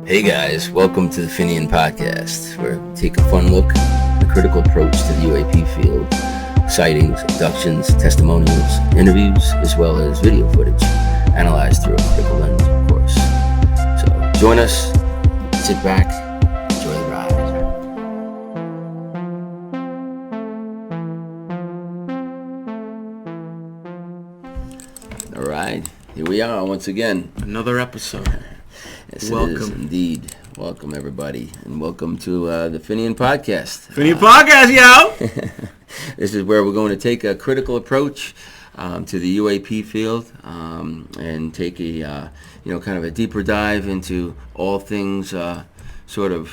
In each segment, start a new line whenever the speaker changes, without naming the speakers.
Hey guys, welcome to the Phinnean Podcast, where we take a fun look, a critical approach to the UAP field, sightings, abductions, testimonials, interviews, as well as video footage, analyzed through a critical lens, of course. So join us, sit back, enjoy the ride. All right, here we are once again.
Another episode.
Yes,
Welcome.
it is indeed. Welcome, everybody, and welcome to the Phinnean Podcast.
Phinnean Podcast, yo!
This is where we're going to take a critical approach to the UAP field and take a, kind of a deeper dive into all things sort of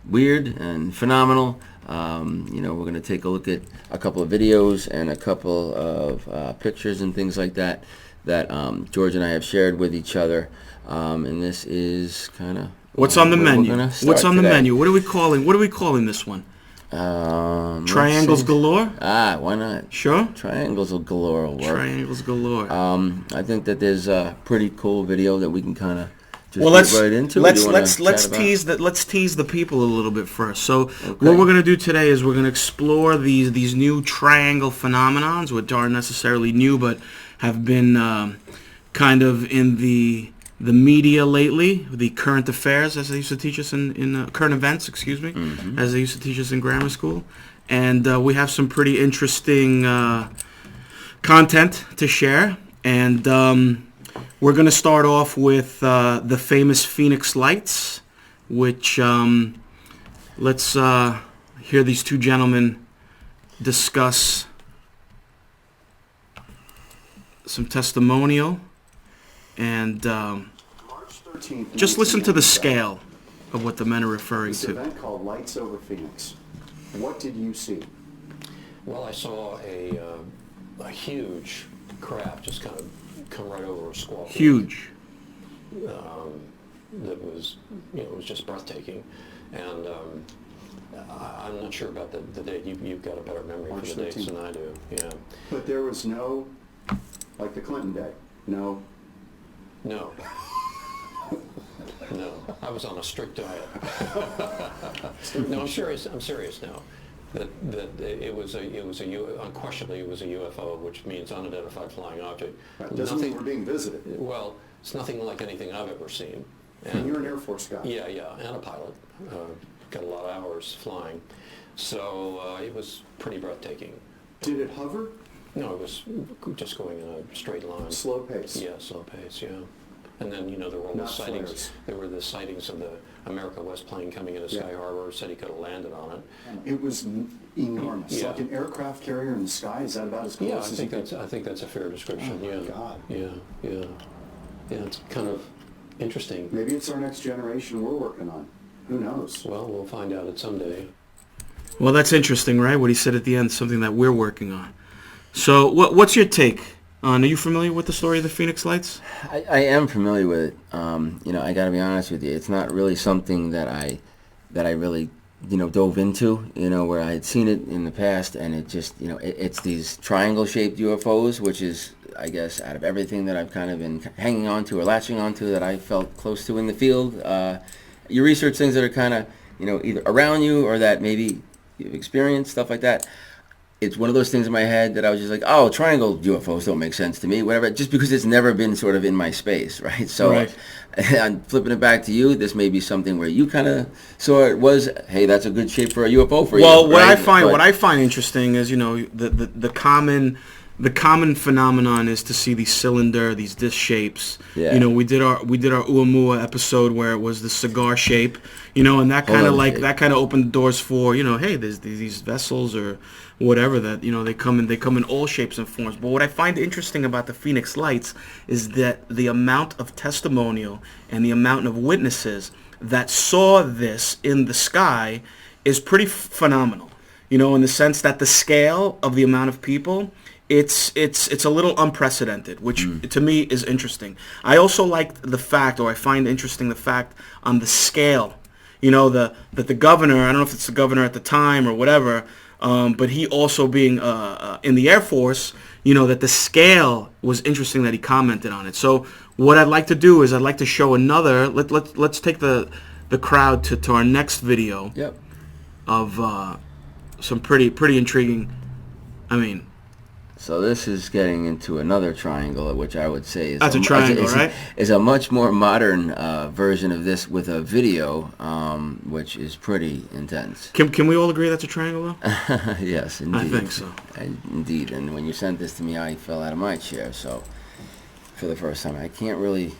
weird and phenomenal. We're going to take a look at a couple of videos and a couple of pictures and things like that George and I have shared with each other. And this is kind of
what's on the menu. What's on the menu? What are we calling this one? Triangles galore?
Why not?
Sure.
Triangles galore will work.
Triangles galore.
I think that there's a pretty cool video that we can kind of just get right into.
Let's tease the people a little bit first. So what we're gonna do today is we're gonna explore these new triangle phenomenons, which aren't necessarily new, but have been kind of in the media lately, the current affairs, as they used to teach us in current events, as they used to teach us in grammar school. And we have some pretty interesting content to share. And we're going to start off with the famous Phoenix Lights, which let's hear these two gentlemen discuss some testimonial. And just listen to the scale of what the men are referring to.
This event called Lights Over Phoenix. What did you see?
Well, I saw a huge craft just kind of come right over a squall.
Huge.
That was, it was just breathtaking. And I'm not sure about the date. You've got a better memory
March
for the
13th.
dates than I do. Yeah.
But there was no, like the Clinton day, no.
No. No. I was on a strict diet. No, I'm serious now. That it was unquestionably it was a UFO, which means unidentified flying object.
Right. Doesn't mean we're being visited.
Well, it's nothing like anything I've ever seen.
And you're an Air Force guy.
Yeah, and a pilot. Got a lot of hours flying. So it was pretty breathtaking.
Did it hover?
No, it was just going in a straight line.
Slow pace.
Yeah, slow pace, yeah. And then, there were all the sightings. Flares. There were the sightings of the America West plane coming into Sky Harbor, said he could have landed on it.
It was enormous.
Yeah.
Like an aircraft carrier in the sky. Is that about as close as
I think that's a fair description.
Oh my God.
Yeah, it's kind of interesting.
Maybe it's our next generation we're working on. Who knows?
Well, we'll find out it someday.
Well, that's interesting, right? What he said at the end, something that we're working on. So what's your take? Are you familiar with the story of the Phoenix Lights?
I am familiar with it. I got to be honest with you. It's not really something that I really, dove into, where I had seen it in the past, and it just, it's these triangle-shaped UFOs, which is, I guess, out of everything that I've kind of been hanging on to or latching onto that I felt close to in the field. You research things that are kind of, either around you or that maybe you've experienced, stuff like that. It's one of those things in my head that I was just like, oh, triangle UFOs don't make sense to me, whatever, just because it's never been sort of in my space, right? So
right.
I'm flipping it back to you. This may be something where you kind of saw it was, hey, that's a good shape for a UFO for you.
Well, what I find interesting is, the common phenomenon is to see these disc shapes.
Yeah.
We did our Uamua episode where it was the cigar shape, and that kind of opened the doors for, hey, there's these vessels or whatever that, they come in all shapes and forms. But what I find interesting about the Phoenix Lights is that the amount of testimonial and the amount of witnesses that saw this in the sky is pretty phenomenal. In the sense that the scale of the amount of people, it's a little unprecedented, which to me is interesting. I also like the fact, or I find interesting the fact on the scale, that the governor, I don't know if it's the governor at the time or whatever, but he also being in the Air Force, that the scale was interesting that he commented on it. So what I'd like to do is I'd like to show another. Let's take the crowd to our next video.
Yep.
Of some pretty intriguing. I mean.
So this is getting into another triangle, which I would say is
that's a triangle, right?
Is a much more modern version of this with a video, which is pretty intense.
Can we all agree that's a triangle, though?
Yes, indeed.
I think so.
Indeed, and when you sent this to me, I fell out of my chair. So for the first time, I can't really,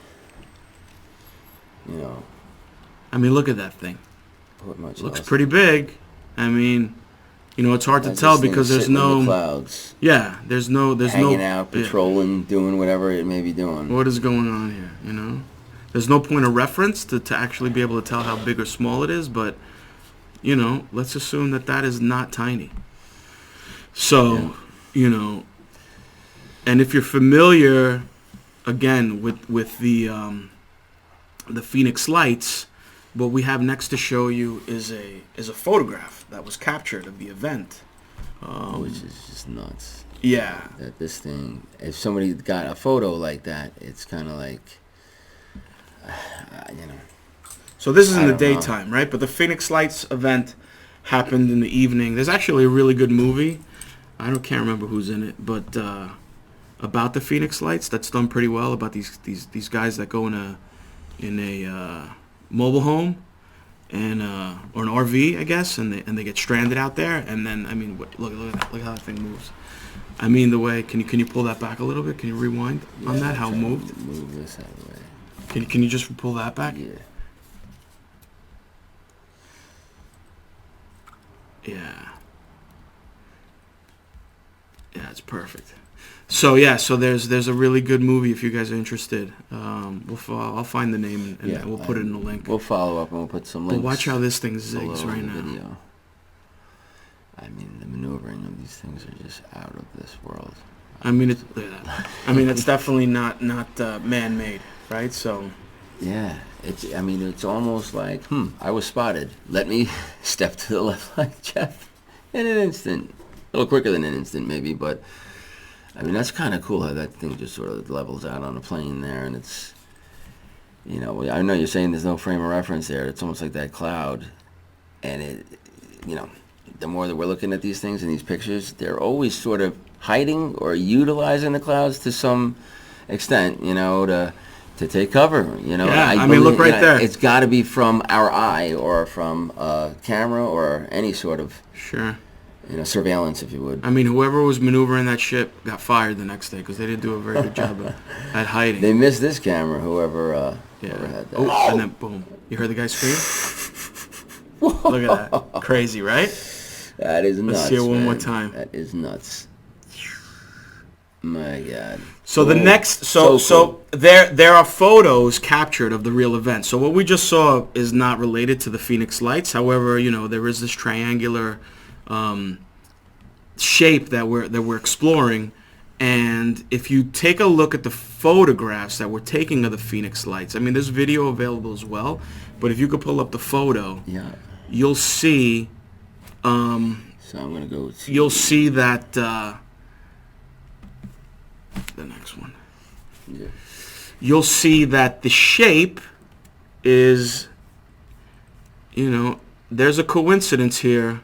I mean, look at that thing.
put much.
Looks
else.
pretty big. I mean. It's hard to tell because there's no
in the clouds.
Yeah, there's no
hanging out, patrolling, doing whatever it may be doing.
What is going on here? There's no point of reference to actually be able to tell how big or small it is, but let's assume that is not tiny. So, and if you're familiar, again with the Phoenix Lights. What we have next to show you is a photograph that was captured of the event,
which is just nuts.
Yeah.
That this thing, if somebody got a photo like that, it's kind of like,
So this is in the daytime, right? But the Phoenix Lights event happened in the evening. There's actually a really good movie. Can't remember who's in it, but about the Phoenix Lights that's done pretty well about these guys that go in a mobile home and or an RV, I guess, and they get stranded out there, and then look at that, look how that thing moves. I mean, the way can you pull that back a little bit? Can you rewind on that? How it moved?
Move this out of the way.
Can you just pull that back?
Yeah.
Yeah, it's perfect. So there's a really good movie if you guys are interested. I'll find the name and we'll put it in the link.
We'll follow up and we'll put some links.
But watch how this thing zigs right now.
Video. I mean, the maneuvering of these things are just out of this world.
It's definitely not man-made, right? So.
Yeah, it's almost like I was spotted. Let me step to the left like Jeff in an instant, a little quicker than an instant maybe, but. That's kind of cool how that thing just sort of levels out on a plane there, and it's, I know you're saying there's no frame of reference there. It's almost like that cloud, and it, the more that we're looking at these things and these pictures, they're always sort of hiding or utilizing the clouds to some extent, to take cover,
Yeah, look right there.
It's got to be from our eye or from a camera or any sort of.
Sure.
Surveillance, if you would.
Whoever was maneuvering that ship got fired the next day because they didn't do a very good job at hiding.
They missed this camera, whoever had that.
Oh, and then boom. You heard the guy scream? Look at that. Crazy, right?
That is nuts.
Let's see it one more time.
That is nuts. My God.
So the next, so there are photos captured of the real event. So what we just saw is not related to the Phoenix Lights. However, there is this triangular shape that we're exploring, and if you take a look at the photographs that we're taking of the Phoenix Lights, there's video available as well, but if you could pull up the photo, you'll see. So
I'm gonna go.
You'll see that the next one.
Yeah.
You'll see that the shape is, there's a coincidence here.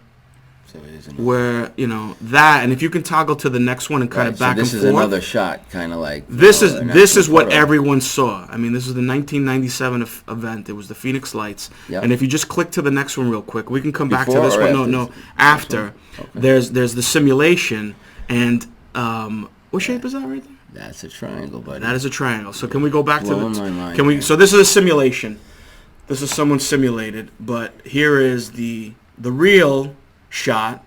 Where that, and if you can toggle to the next one and kind of back and forth.
This is another shot, kind of like
this is what everyone saw. This is the 1997 event. It was the Phoenix Lights, and if you just click to the next one real quick, we can come back to this one. No, after. Okay. There's the simulation, and what shape is that right there?
That's a triangle, buddy.
That is a triangle. So can we go back to the?
My mind,
can we? So this is a simulation. This is someone simulated, but here is the real shot,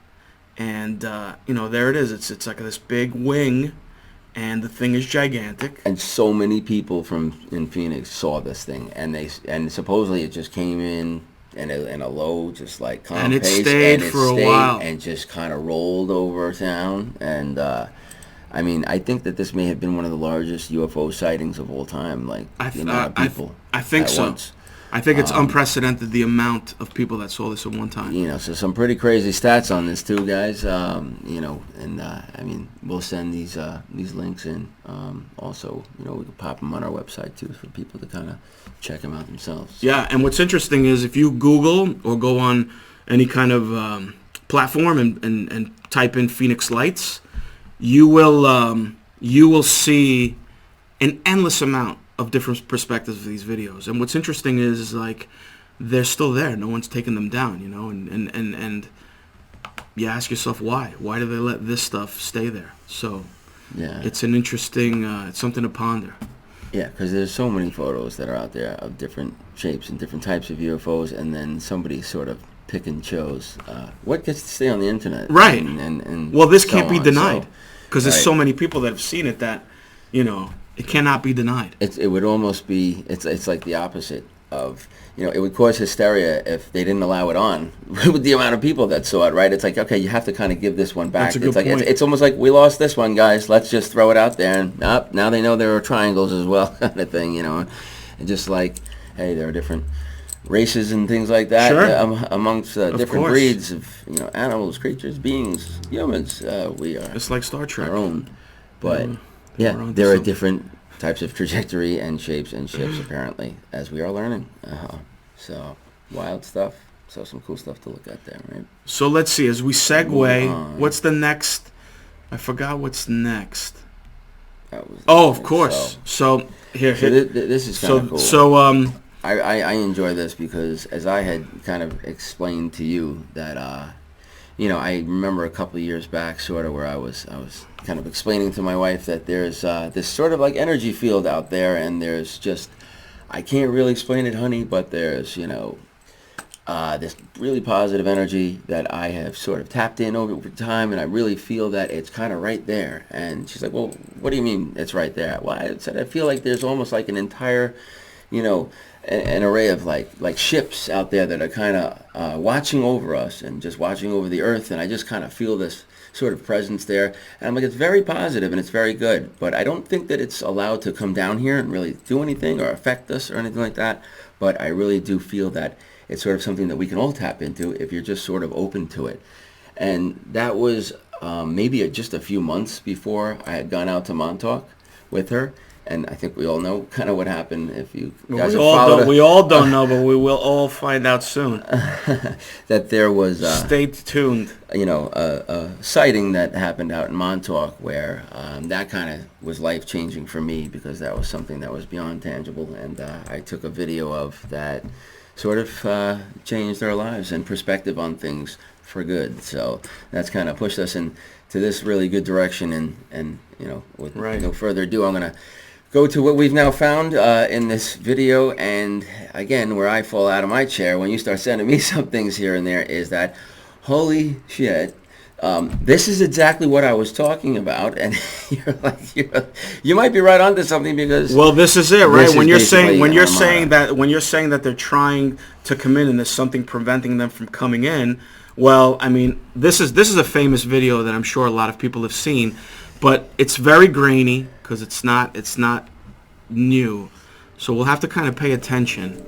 and there it is. It's like this big wing, and the thing is gigantic.
And so many people in Phoenix saw this thing, and supposedly it just came in a low, just like calm
and it
pace,
stayed for a while,
and just kind of rolled over town. And I think that this may have been one of the largest UFO sightings of all time. Like the amount of people.
I think so.
Once.
I think it's unprecedented the amount of people that saw this at one time.
You know, so some pretty crazy stats on this too, guys. You know, and I mean, we'll send these links in. Also, you know, we can pop them on our website too for people to kind of check them out themselves.
Yeah, and what's interesting is if you Google or go on any kind of platform and type in Phoenix Lights, you will see an endless amount of different perspectives of these videos. And what's interesting is like they're still there. No one's taking them down, you know, and you ask yourself why. Why do they let this stuff stay there? So
yeah,
it's an interesting, it's something to ponder.
Yeah, because there's so many photos that are out there of different shapes and different types of UFOs, and then somebody sort of pick and chose what gets to stay on the internet.
Right.
And
well, this
so
can't be
on,
denied because there's
right.
so many people that have seen it that, you know, it cannot be denied.
It would almost be, it's like the opposite of, you know, it would cause hysteria if they didn't allow it on with the amount of people that saw it, right? It's like, okay, you have to kind of give this one back.
That's a good
it's like
point.
It's almost like we lost this one, guys. Let's just throw it out there, and now they know there are triangles as well, kind of thing, you know. And just like, hey, there are different races and things like that amongst different
course.
breeds of, you know, animals, creatures, beings, humans. We are
It's like Star Trek.
our own, but
They were onto
there are
something.
different types of trajectory and shapes and ships apparently, as we are learning. So wild stuff. So some cool stuff to look at there, right?
So let's see, as we segue,
Moving on.
what's the next? I forgot what's next.
That was
Of course. So here.
This is kind of cool.
So
I enjoy this because, as I had kind of explained to you, that you know, I remember a couple of years back, sort of, where I was kind of explaining to my wife that there's this sort of like energy field out there, and there's just, I can't really explain it, honey, but there's, you know, this really positive energy that I have sort of tapped in over time, and I really feel that it's kind of right there. And she's like, well, what do you mean it's right there? Well, I said, I feel like there's almost like an entire, you know, an array of like ships out there that are kind of watching over us and just watching over the earth, and I just kind of feel this sort of presence there, and I'm like, it's very positive and it's very good, but I don't think that it's allowed to come down here and really do anything or affect us or anything like that. But I really do feel that it's sort of something that we can all tap into if you're just sort of open to it. And that was maybe just a few months before I had gone out to Montauk with her. And I think we all know kind of what happened. If you guys have followed,
we all don't know, but we will all find out soon.
that there was
Stay tuned.
you know, a sighting that happened out in Montauk where that kind of was life-changing for me, because that was something that was beyond tangible, and I took a video of that, sort of changed our lives and perspective on things for good. So that's kind of pushed us into this really good direction, and you know, with no further ado, I'm going to go to what we've now found in this video. And again, where I fall out of my chair when you start sending me some things here and there is that, holy shit, this is exactly what I was talking about. And you're like, you might be right onto something, because
well, this is it, right? When you're saying
Armada.
when you're saying that they're trying to come in and there's something preventing them from coming in, well, I mean, this is a famous video that I'm sure a lot of people have seen, but it's very grainy because it's not new, so we'll have to kind of pay attention.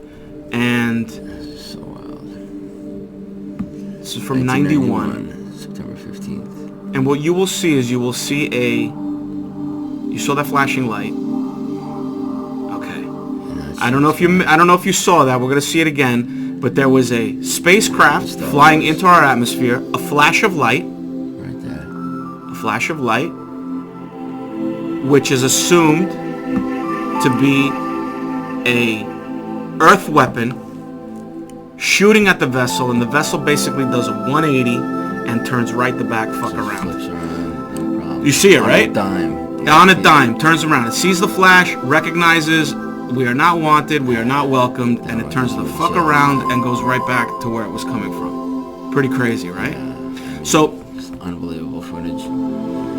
And
So wild.
this is from 91.
September 15th.
And what you will see is you saw that flashing light. Okay. I don't know if you saw that. We're going to see it again, but there was a spacecraft flying into our atmosphere, a flash of light,
Right there.
a flash of light, which is assumed to be a Earth weapon shooting at the vessel, and the vessel basically does a 180 and turns right the back fuck around.
Flips around, no problem.
You see it, right?
On a dime.
On a dime, turns around. It sees the flash, recognizes we are not wanted, we are not welcomed, and it turns the fuck around and goes right back to where it was coming from. Pretty crazy, right? So,
It's unbelievable footage.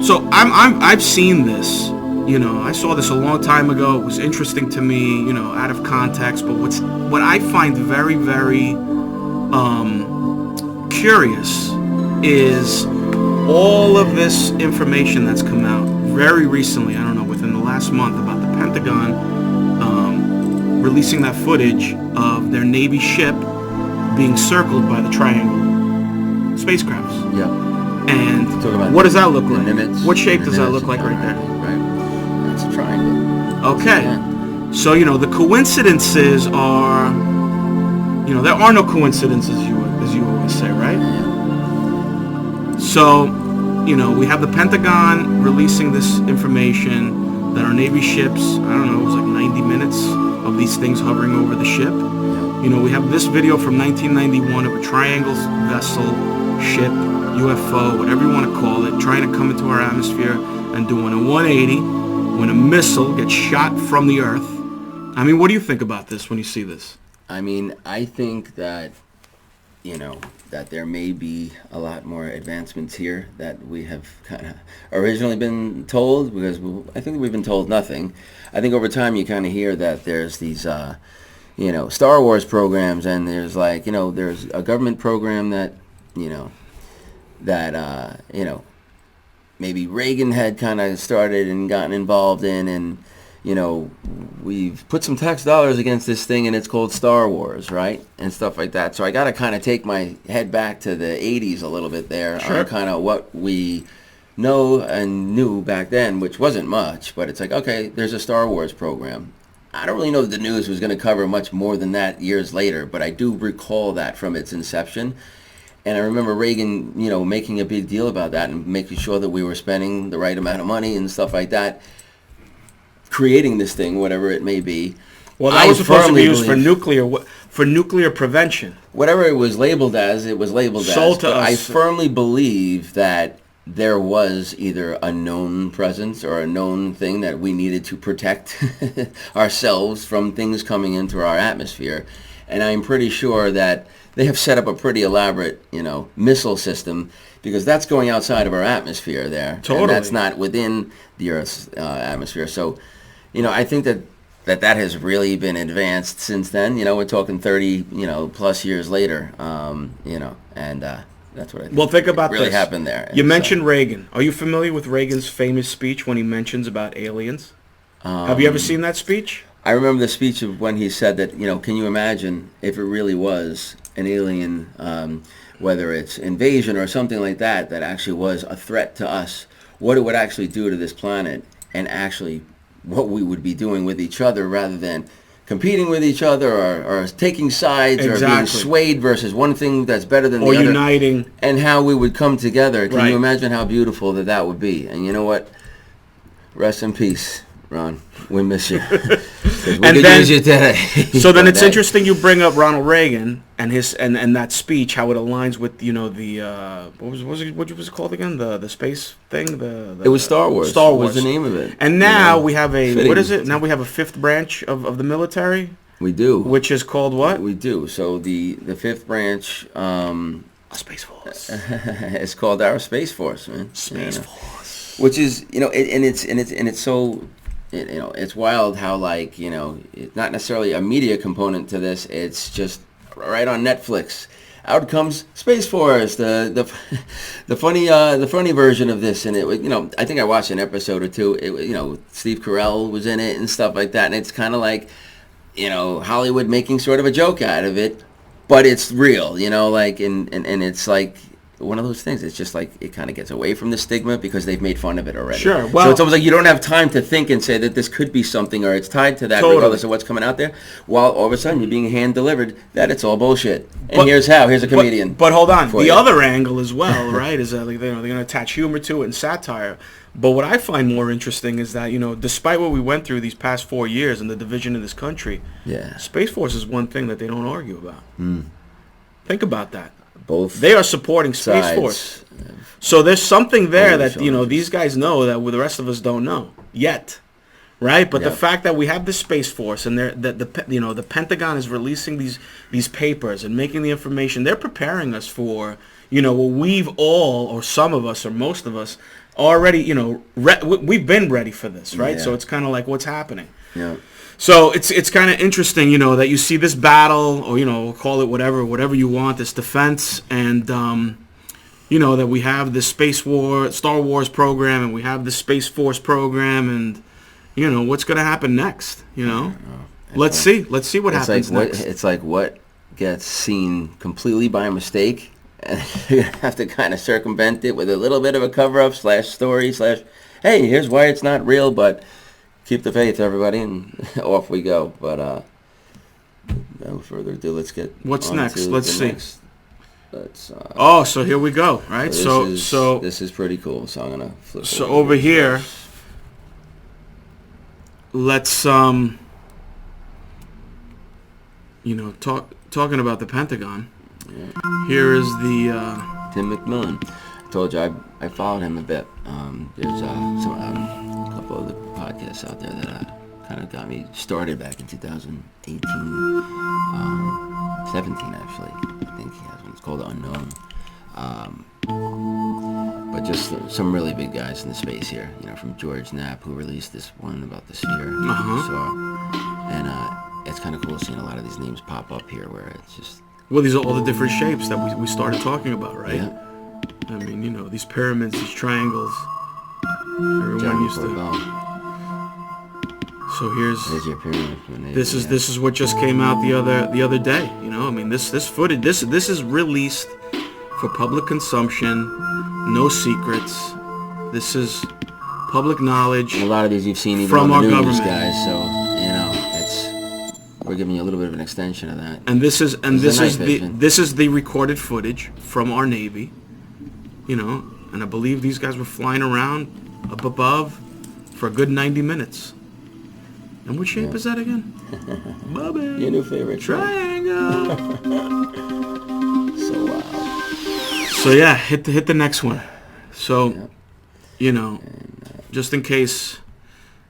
so I've seen this. You know, I saw this a long time ago. It was interesting to me, you know, out of context. But what I find very, very curious is all of this information that's come out very recently. I don't know, within the last month, about the Pentagon releasing that footage of their Navy ship being circled by the triangle spacecrafts.
Yeah.
And
Talk about
what does that look
the
like?
Nimitz,
What shape
the
does that
Nimitz
look like right there?
Right. That's a triangle.
Okay.
Yeah.
So, the coincidences are, there are no coincidences, as you always say, right?
Yeah.
So, we have the Pentagon releasing this information that our Navy ships, I don't know, it was like 90 minutes of these things hovering over the ship. We have this video from 1991 of a triangle vessel, ship, UFO, whatever you want to call it, trying to come into our atmosphere and doing a 180 when a missile gets shot from the Earth. I mean, what do you think about this when you see this?
I mean, I think that, that there may be a lot more advancements here that we have kind of originally been told, because I think we've been told nothing. I think over time you kind of hear that there's these, Star Wars programs, and there's there's a government program that, maybe Reagan had kind of started and gotten involved in, and, we've put some tax dollars against this thing, and it's called Star Wars, right? And stuff like that. So I got to kind of take my head back to the 80s a little bit there,
sure,
on kind of what we know and knew back then, which wasn't much, but it's like, okay, there's a Star Wars program. I don't really know that the news was going to cover much more than that years later, but I do recall that from its inception. And I remember Reagan, making a big deal about that and making sure that we were spending the right amount of money and stuff like that, creating this thing, whatever it may be.
Well, that was supposed to be used for nuclear prevention.
Whatever it was labeled as, it was labeled
Sold
as.
to
But
us.
I firmly believe that there was either a known presence or a known thing that we needed to protect ourselves from things coming into our atmosphere. And I'm pretty sure that they have set up a pretty elaborate, missile system, because that's going outside of our atmosphere there.
Totally.
And that's not within the Earth's atmosphere. So, I think that has really been advanced since then. We're talking 30, plus years later, and that's what I think.
Well, think about
really
this.
happened there.
You
And
mentioned Reagan. Are you familiar with Reagan's famous speech when he mentions about aliens? Have you ever seen that speech?
I remember the speech of when he said that, can you imagine if it really was an alien, whether it's invasion or something like that, that actually was a threat to us, what it would actually do to this planet, and actually what we would be doing with each other rather than competing with each other or taking sides or being swayed versus one thing that's better than the other.
Or uniting.
And how we would come together. Can
Right.
you imagine how beautiful that would be? And you know what? Rest in peace, Ron. We miss you. 'Cause we could use you today.
So then it's interesting you bring up Ronald Reagan and his and that speech, how it aligns with the what was it called again, the space thing, the
It was Star Wars.
Star Wars
was the name of it.
And now we have
fitting.
what is it? Now we have a fifth branch of the military,
We do.
which is called what?
We do. So the fifth branch
A Space Force.
is called our Space Force, man.
Space Force.
Which is it's so. It's wild how it's not necessarily a media component to this. It's just right on Netflix. Out comes Space Force, the funny version of this, and it was I think I watched an episode or two. It Steve Carell was in it and stuff like that, and it's kind of like Hollywood making sort of a joke out of it, but it's real, and it's like one of those things. It's just like it kind of gets away from the stigma because they've made fun of it already.
Sure. Well,
so it's almost like you don't have time to think and say that this could be something or it's tied to that regardless of what's coming out there. While all of a sudden you're being hand delivered that it's all bullshit. And here's a comedian.
But hold on, the other angle as well, right? Is that they're going to attach humor to it and satire. But what I find more interesting is that despite what we went through these past 4 years and the division of this country, Space Force is one thing that they don't argue about. Think about that.
Both
they are supporting Space Force. So there's something there that these guys know that the rest of us don't know yet, right? But the fact that we have the Space Force and the Pentagon is releasing these papers and making the information, they're preparing us for what we've all, or some of us or most of us already we've been ready for this, right? So it's kind of like what's happening.
Yeah.
So it's kind of interesting, that you see this battle, or call it whatever you want, this defense, and that we have this Star Wars program, and we have the Space Force program, and what's going to happen next, Let's see what happens next.
It's like what gets seen completely by mistake, and you have to kind of circumvent it with a little bit of a cover-up / story / hey, here's why it's not real, but keep the faith, everybody, and off we go. But no further ado, let's get
what's
on
next.
to
Let's
the
see.
Next. Let's.
So here we go. Right. So
this is pretty cool. So I'm gonna flip.
So over here, let's talking about the Pentagon. Yeah. Here is the
Tim McMillan. I told you I followed him a bit. There's a couple of the podcasts out there that kind of got me started back in 2018, 17 actually. I think he has one. It's called Unknown. But just some really big guys in the space here. From George Knapp, who released this one about the sphere. And it's kind of cool seeing a lot of these names pop up here, where it's just.
Well, these are all the different shapes that we started talking about, right?
Yeah.
I mean, these pyramids, these triangles. Everyone used to. So here's
your pyramid.
This is what just came out the other day. I mean, this footage. This is released for public consumption. No secrets. This is public knowledge.
And a lot of these you've seen even
from
on the
our
news,
government,
guys. So we're giving you a little bit of an extension of that.
And this is the recorded footage from our Navy. And I believe these guys were flying around up above for a good 90 minutes. And what shape is that again? Bubby.
Your new favorite
triangle.
So wow.
So yeah, hit the next one. So, just in case,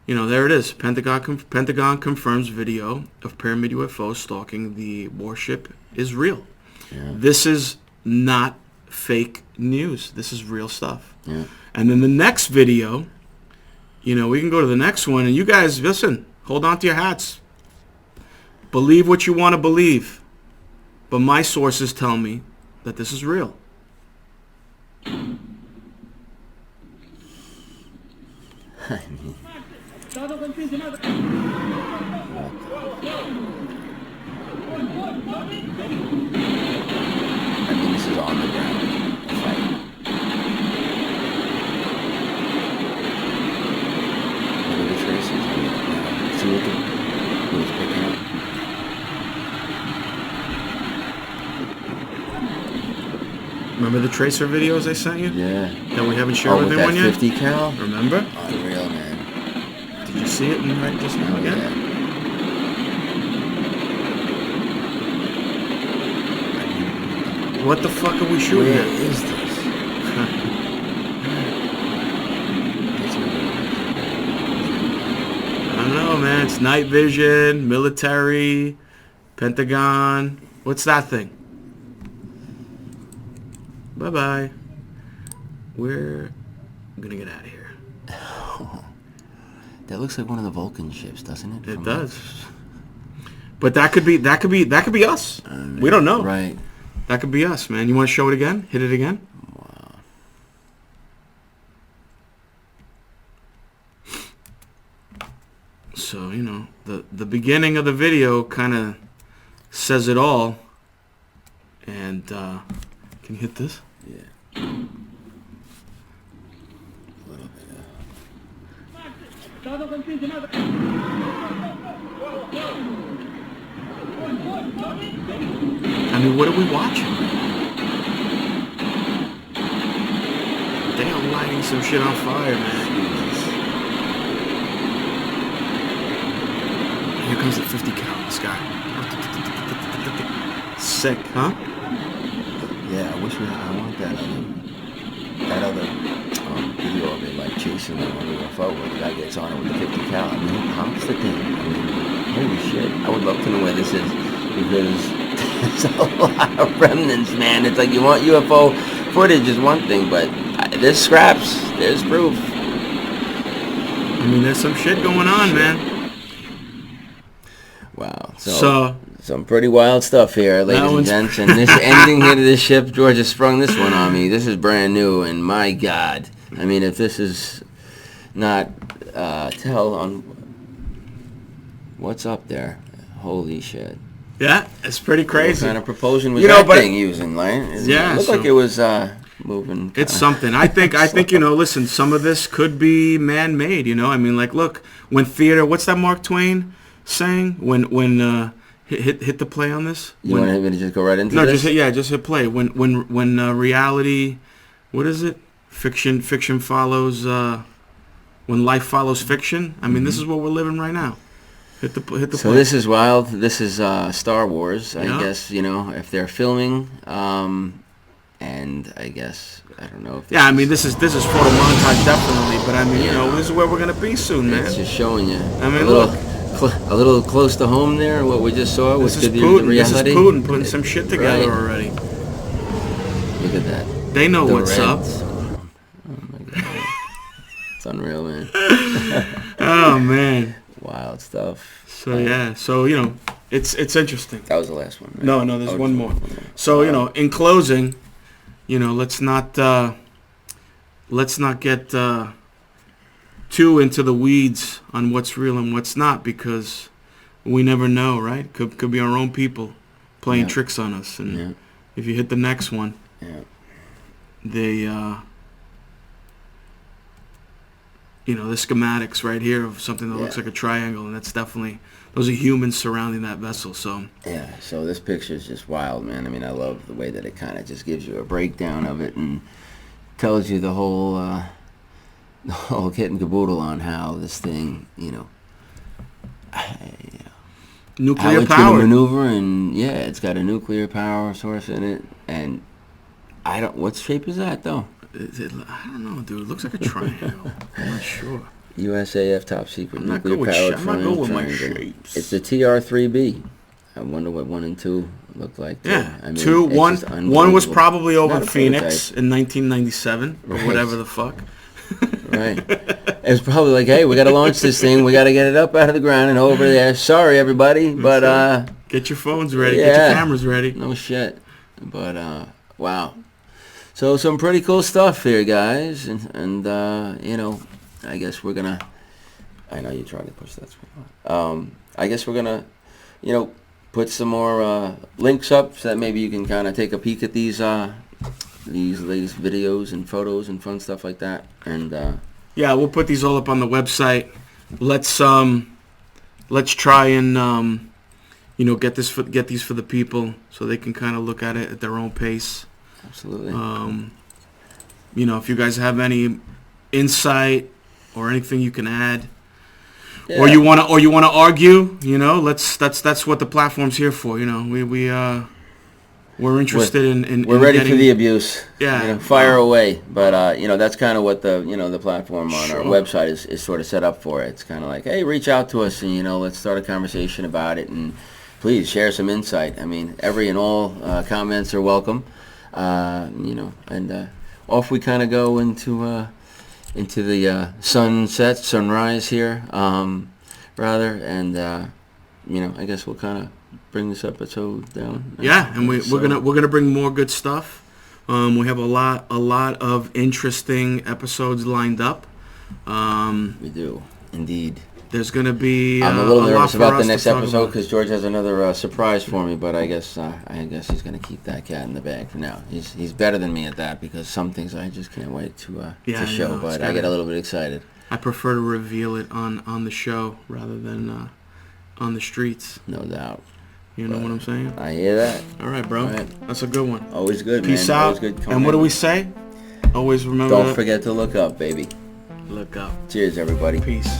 there it is. Pentagon confirms video of pyramid UFO stalking the warship is real.
Yeah.
This is not fake news. This is real stuff.
Yeah.
And then the next video, we can go to the next one, and you guys listen. Hold on to your hats. Believe what you want to believe. But my sources tell me that this is real.
I mean, this is on the ground. Look at the traces. See what it's picking up.
Remember the tracer videos I sent you?
Yeah.
That we haven't shared with anyone yet?
50 cal?
Remember?
Unreal, man.
Did you see it right just now again?
Yeah.
What the fuck are we shooting
Where
at?
is this?
I don't know, man. It's night vision, military, Pentagon. What's that thing? Bye-bye. We're gonna get out of here.
That looks like one of the Vulcan ships, doesn't it?
It does. But that could be us. We don't know.
Right.
That could be us, man. You want to show it again? Hit it again?
Wow.
So, the beginning of the video kind of says it all. And, can you hit this?
Yeah. A little bit
I mean, what are we watching? They are lighting some shit on fire, man. Here comes the 50 cal in the sky. Sick, huh?
Yeah, I want that other video of it, like chasing that one UFO where the guy gets on it with the 50 cal. I mean, he pops the thing. I mean, holy shit. I would love to know where this is, because there's a lot of remnants, man. It's like you want UFO footage is one thing, but there's scraps. There's proof.
I mean, there's some shit going on, man.
Wow.
So
some pretty wild stuff here, ladies and gents. And this ending here to this ship, George has sprung this one on me. This is brand new, and my God. I mean, if this is not tell on what's up there, Holy shit.
Yeah, it's pretty crazy.
What kind of propulsion was
but
thing using, right?
Yeah,
It looked like it was moving.
It's something. I think, listen, some of this could be man-made, I mean, like, look, when theater, what's that Mark Twain saying? When hit the play on this?
You want me to just go right into this?
No, just hit play. When reality, what is it? Fiction follows, when life follows fiction. I mean, this is what we're living right now. Hit the play.
So this is wild. This is Star Wars, I guess, if they're filming, and I guess, I don't know if
I mean, this is photo montage, definitely, but I mean, this is where we're going to be soon, man.
It's just showing you.
I mean, look.
A little close to home there, what we just saw was
This is
the
Putin.
reality.
This is Putin putting some shit together already.
Look at that.
They know what's up.
Oh my god. It's unreal, man.
Oh man.
Wild stuff.
So it's interesting.
That was the last one, right?
No, there's one more. So, in closing, let's not get too into the weeds on what's real and what's not, because we never know, right? Could be our own people playing tricks on us, and if you hit the next one, they the schematics right here of something that looks like a triangle, and that's definitely, those are humans surrounding that vessel. So
so this picture is just wild, man. I mean, I love the way that it kind of just gives you a breakdown of it and tells you the whole kit and caboodle on how this thing,
nuclear
how it's
power
going to maneuver, and it's got a nuclear power source in it, and what shape is that though?
I don't know, dude. It looks like a triangle. I'm not sure.
USAF top secret nuclear
powered
triangle.
I'm not good with my shapes.
It's the TR-3B. I wonder what 1 and 2 look like.
Yeah,
I mean,
one was probably over
Not a
Phoenix
prototype.
in 1997 or whatever the fuck.
Right. It was probably like, hey, we got to launch this thing. We got to get it up out of the ground and over there. Sorry, everybody, but
get your phones ready. Get your cameras ready.
No shit. But wow. So some pretty cool stuff here, guys, and I guess we're gonna. I know you tried to push that screen. I guess we're gonna, put some more links up so that maybe you can kind of take a peek at these latest videos and photos and fun stuff like that. And
we'll put these all up on the website. Let's try and get these for the people so they can kind of look at it at their own pace.
Absolutely.
If you guys have any insight or anything you can add, or you want to argue, that's what the platform's here for. We're interested in
we're ready for the abuse.
Yeah.
Fire away. But that's kind of what the platform on our website is sort of set up for. It's kind of like, hey, reach out to us and let's start a conversation about it, and please share some insight. I mean, every and all comments are welcome. And off we kind of go into the sunrise here, rather, and I guess we'll kind of bring this episode down.
And we're gonna bring more good stuff. We have a lot of interesting episodes lined up.
We do indeed.
There's going to be
I'm a little nervous about the
us
next
to talk
episode
about.
because George has another surprise for me, but I guess he's going to keep that cat in the bag for now. He's better than me at that because some things I just can't wait to show, but I get a little bit excited.
I prefer to reveal it on the show rather than on the streets.
No doubt.
You know what I'm saying?
I hear that.
All right, bro.
All right.
That's a good one.
Always good,
Peace
man.
out.
Always good.
And what do we say? Always remember
Don't forget to look up, baby.
Look up.
Cheers, everybody.
Peace.